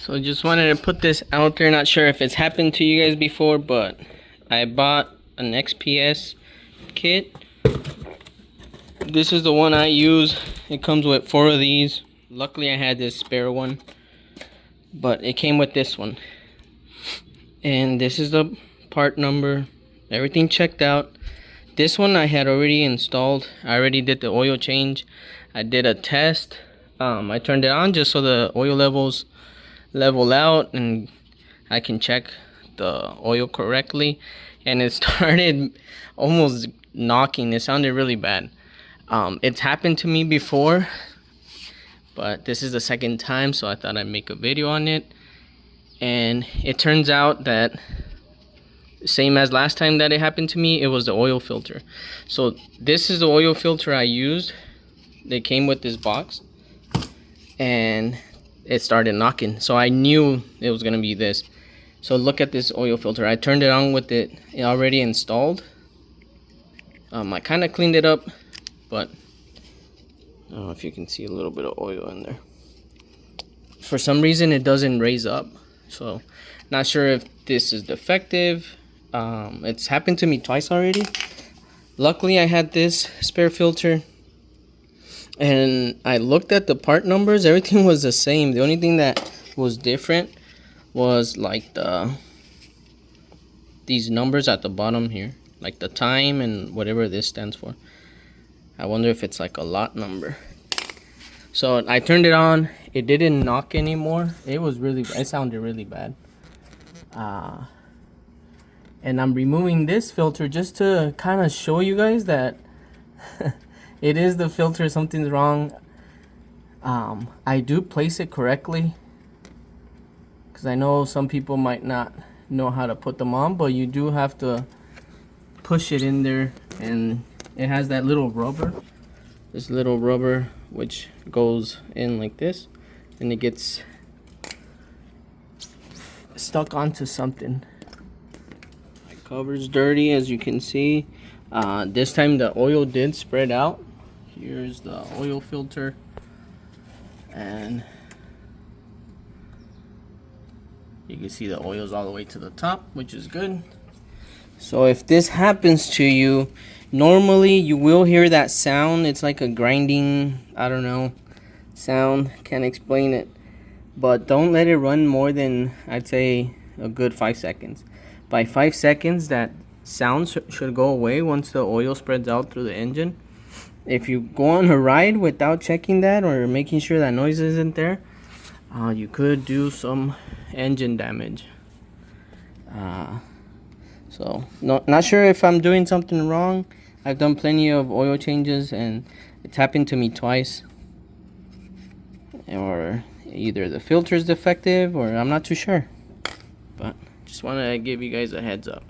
So just wanted to put this out there. Not sure if it's happened to you guys before, but I bought an XPS kit. This is the one I use. It comes with 4 of these. Luckily I had this spare one, but it came with this one. And this is the part number. Everything checked out. This one I had already installed. I already did the oil change. I did a test. I turned it on just so the oil levels level out and I can check the oil correctly, and it started almost knocking. It sounded really bad. It's happened to me before, but this is the second time, so I thought I'd make a video on it. And it turns out that same as last time that it happened to me, it was the oil filter. So this is the oil filter I used. They came with this box and it started knocking, so I knew it was gonna be this. So look at this oil filter. I turned it on with it already installed. I kind of cleaned it up, but I don't know if you can see a little bit of oil in there. For some reason it doesn't raise up, so not sure if this is defective. It's happened to me twice already. Luckily I had this spare filter, and I looked at the part numbers. Everything was the same. The only thing that was different was like these numbers at the bottom here, like the time and whatever this stands for. I wonder if it's like a lot number. So I turned it on. It didn't knock anymore. It sounded really bad. And I'm removing this filter just to kind of show you guys that it is the filter. Something's wrong. I do place it correctly, because I know some people might not know how to put them on, but you do have to push it in there, and it has that little rubber, this little rubber which goes in like this, and it gets stuck onto something. My cover's dirty, as you can see. This time the oil did spread out. Here's the oil filter, and you can see the oil's all the way to the top, which is good. So if this happens to you, normally you will hear that sound. It's like a grinding, I don't know, sound. Can't explain it. But don't let it run more than, I'd say, a good 5 seconds. By 5 seconds, that sound should go away once the oil spreads out through the engine. If you go on a ride without checking that or making sure that noise isn't there, you could do some engine damage. So not sure if I'm doing something wrong. I've done plenty of oil changes and it's happened to me twice. Or either the filter is defective, or I'm not too sure. But just want to give you guys a heads up.